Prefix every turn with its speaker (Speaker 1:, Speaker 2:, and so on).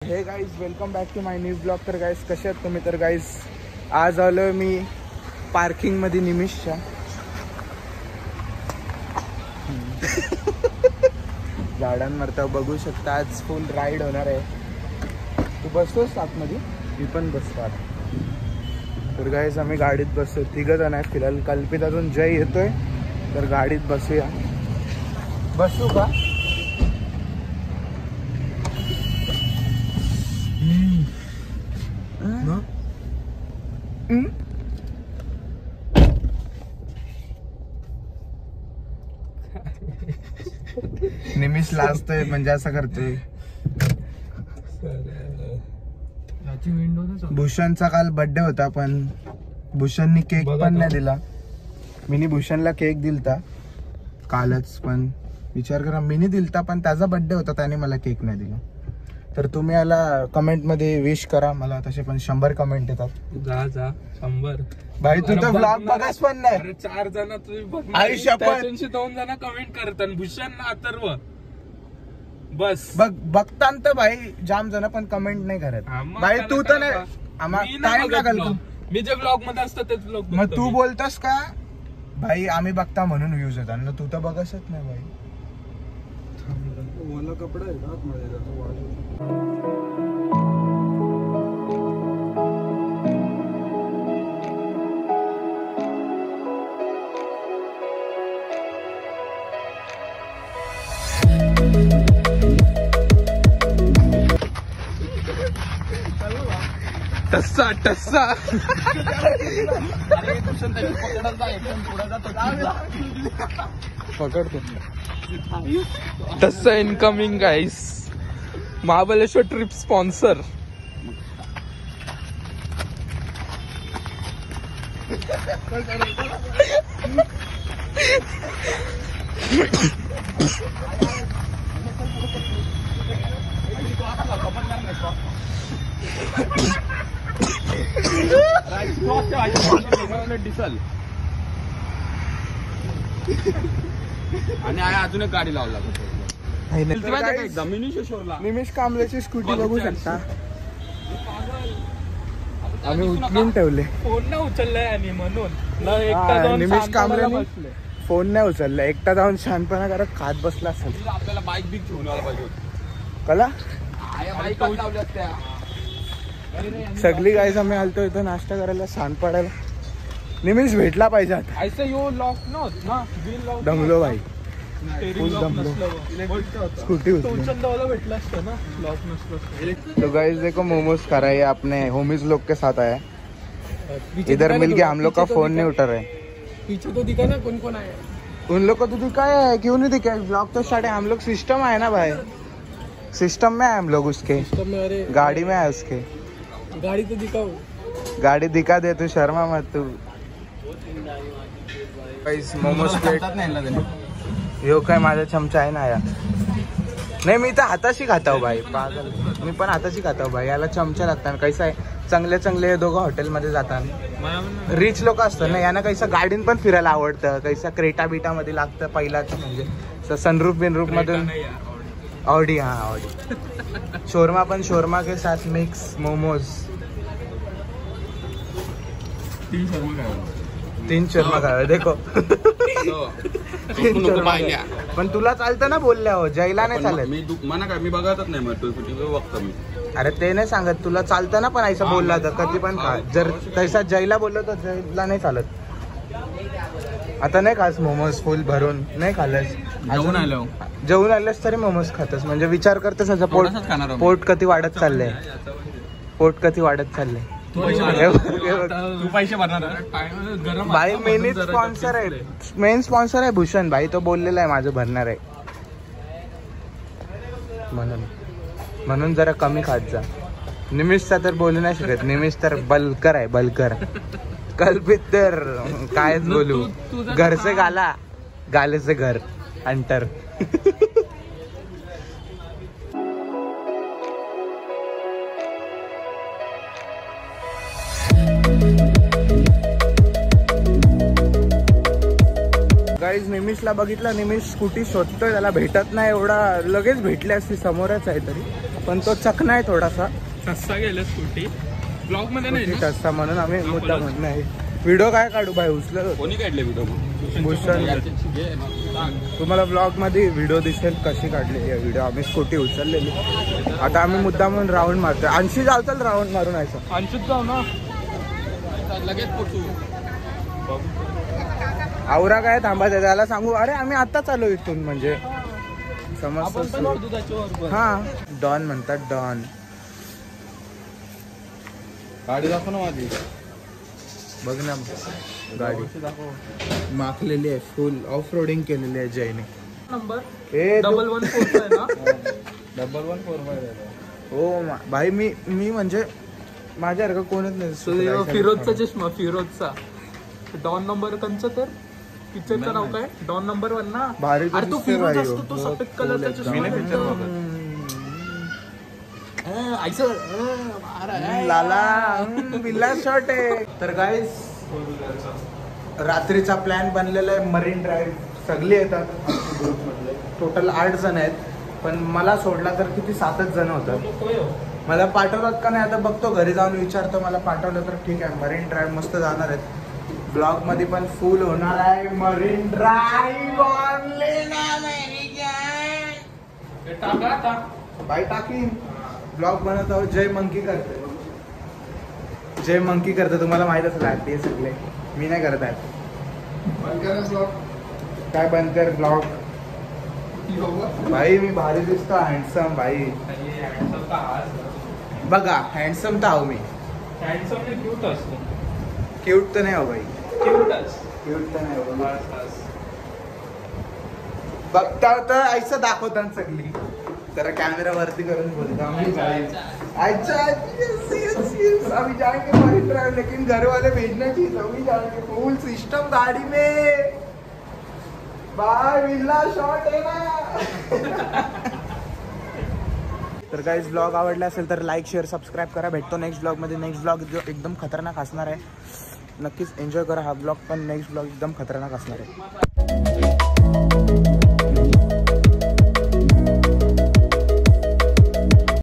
Speaker 1: हे guys welcome back to my new blog. तर guys कसे आहात तुम्ही? तर गाईज आज आलो मी पार्किंगमध्ये निमिषच्या. झाडांवर तर बघू शकता आज फुल राईड होणार आहे. तू बसतोस आतमध्ये? मी पण बसतो आता. तर गाईज आम्ही गाडीत बसतो, 3 जण आहेत फिलहाल. कल्पित अजून जय येतोय तर गाडीत बसूया. बसू का? निमिष लाजतोय म्हणजे असं करतोय. भूषणचा काल बर्थडे होता पण भूषणनी केक पण नाही दिला. मिनी भूषणला केक दिलता कालच, पण विचार करा मिनी दिलता पण त्याचा बर्थडे होता त्याने मला केक नाही दिला. तर तुम्ही याला कमेंट मध्ये विश करा मला. तसे पण 100 कमेंट येतात.
Speaker 2: जा 100
Speaker 1: भाई तू तर ब्लॉग बघास पण नाही.
Speaker 2: 4 जण तुम्ही
Speaker 1: आयुष्य
Speaker 2: 2 जण कमेंट करतात भूषण अथर्व बस
Speaker 1: बघता तर भाई जाम जण पण कमेंट नाही करत. भाई तू तर नाही टाइम लागल.
Speaker 2: मी जे ब्लॉग मध्ये असतो तेच ब्लॉग.
Speaker 1: मग तू बोलतोस का भाई आम्ही बघता म्हणून व्ह्यूज येतात ना? तू तर बघतच नाही भाई.
Speaker 2: मला कपडा आहे का टस्सा टस्सा. पकडतो टस्सा incoming guys. Mahabaleshwar trip sponsor. Diesel आणि अजून एक गाडी लावला.
Speaker 1: निमिष कांबळेची स्कूटी बघू शकता. आम्ही उचलून ठेवले.
Speaker 2: फोन नाही उचललाय आणि म्हणून
Speaker 1: निमिष कांबळे फोन नाही उचलला. एकटा जाऊन शांतपणा करत खात बसला असेल.
Speaker 2: आपल्याला बाईक बिक घेऊन आला पाहिजे
Speaker 1: कला सगळी गाईज आम्ही आलतो इथं नाश्ता करायला सांड पडायला. निमिष भेटला पाहिजे आता. दमलो भाई, स्कूटी
Speaker 2: भेटला असतं ना लॉक नसलं.
Speaker 1: तो गाइस देखो मोमोज खा रहा है अपने होमीज लोग के साथ आया. इधर मिल गया. हम लोग का फोन नहीं उठा रहा है.
Speaker 2: पीछे तो दिखा ना कौन कौन आया.
Speaker 1: उन लोग को तो दिखाया है, क्यों नहीं दिखा? ब्लॉग तो स्टार्ट है. हम लोग सिस्टम आए ना भाई, सिस्टम में आए हम लोग. उसके गाड़ी में आए उसके.
Speaker 2: गाड़ी तो दिखाओ.
Speaker 1: गाड़ी दिखा दे तू, शर्मा मत तू. मोमोज प्लेट यो काय माझा चमचा आहे ना या. नाही मी तर हाताशी खाता हूँ भाई. पागल मी पण हाताशी खाता हूँ भाई. याला चमचा लागतात. कैसा आहे चांगले चांगले दोघं हॉटेलमध्ये जातात. रिच लोक असतात ना यांना कैसा गाडीन पण फिरायला आवडतं. कैसा क्रेटा बिटा मध्ये लागतं पहिलाच म्हणजे सनरूफ बिनरूफ मधून. ऑडी, हाँ ऑडी. शोरमा पण शोरमा के साथ मिक्स मोमोज. 3 शोरमा खावे देखो. 3 शोरमा. पण तुला चालतं ना बोलल्या हो, जयला नाही चालत.
Speaker 2: मी बघतच नाही बघतो मी.
Speaker 1: अरे ते नाही सांगत तुला चालतं ना पण ऐसा बोलला तर कधी पण खा. जर तैसा जयला बोललो तर जयला नाही चालत. आता नाही खास मोमोज फुल भरून नाही खाल्लंस. जेवून आलेस तरी मोमोज खातस म्हणजे विचार करतस असं पोट कधी वाढत चाललंय. पोट कधी वाढत चाललंय.
Speaker 2: पैसे भरणार
Speaker 1: भाई. मेन स्पॉन्सर आहे, मेन स्पॉन्सर आहे भूषण भाई. तो बोललेला आहे माझं भरणार आहे म्हणून जरा कमी खात जा. निमिषचा तर बोलू नाही शकत. निमिष तर बलकर आहे, बलकर. कल्पित तर कायच बोलू. घरचे गाला, गालेचे घर अंटर. गाईज निमिषला बघितलं. निमिष स्कूटी शोधतोय, त्याला भेटत नाही. एवढा लगेच भेटली असती, समोरच आहे तरी पण तो चकना आहे थोडासा
Speaker 2: सस्ता गेला स्कूटी ब्लॉग मध्ये नाही ना?
Speaker 1: टस्सा म्हणून आम्ही मुद्दा म्हणत नाही. व्हिडिओ काय काढू भाई उचल
Speaker 2: कोणी काढले
Speaker 1: भूषण. तुम्हाला ब्लॉग मध्ये व्हिडिओ दिसेल कशी काढलेली आहे व्हिडिओ. आम्ही स्कूटी उचललेली. आता आम्ही मुद्दा म्हणून राऊंड मारतोय. 80 जावचाल राऊंड मारून यायचं.
Speaker 2: 80 जाऊ ना लगेच पोचू.
Speaker 1: आवरा काय थांबायचं त्याला सांगू अरे आम्ही आता चालू इथून म्हणजे समजतं. हा डॉन म्हणतात डॉन.
Speaker 2: गाडी दाखव ना माझी.
Speaker 1: बघ ना गाडी माखलेली आहे फुल ऑफ रोडिंग केलेली आहे जयने.
Speaker 2: नंबर
Speaker 1: ए
Speaker 2: 114 आहे ना?
Speaker 1: 1145 हो भाई मी म्हणजे माझ्यासारखं कोणच नाही.
Speaker 2: फिरोजचा चष्मा फिरोजचा डॉन नंबर कंच तर पिक्चरचं नाव काय डॉन नंबर 1 ना.
Speaker 1: भारी
Speaker 2: अरे तो फिरोज असतो तो सफेद कलरचा चष्मा.
Speaker 1: लाला बिल्ला शॉट आहे. तर गाईस रात्रीचा प्लॅन बनलेला आहे मरीन ड्राईव्ह. सगळे येतात टोटल 8 जण आहेत. पण मला सोडला तर किती 7च जण होतात. मला पाठवलात का नाही आता बघतो घरी जाऊन विचारतो. मला पाठवलं तर ठीक आहे. मरीन ड्राईव्ह मस्त जाणार आहेत. ब्लॉग मध्ये पण फुल होणार आहे मरीन ड्राईव्ह. बाई टाकी ब्लॉग बनवत आहोत. जय मंकी करते. जय मंकी करते तुम्हाला माहित असेल ते सगळे. मी नाही करत आहे. काय बंद कर ब्लॉग. भाई मी भारी दिसतो हँडसम भाई. बघा हँडसम तर आहो मी.
Speaker 2: हँडसम क्यूट असतो.
Speaker 1: क्यूट तर नाही हो भाई.
Speaker 2: क्यूट
Speaker 1: तर नाही हो. बघता तर ऐसा दाखवतात सगळी. जरा कॅमेरा वरती करून बोलता अभी जाएंगे मरीन ड्राइव लेकिन घर वाले भेजना चाहिए तभी जाएंगे. फुल सिस्टम गाड़ी में बाय विल्ला शॉट आहे ना. तर गाइस ब्लॉग आवडला असेल तर लाईक शेअर सबस्क्राईब करा. भेटतो नेक्स्ट ब्लॉग मध्ये. नेक्स्ट ब्लॉग एकदम खतरनाक असणार आहे. नक्कीच एन्जॉय करा हा ब्लॉग. पण नेक्स्ट ब्लॉग एकदम खतरनाक असणार आहे.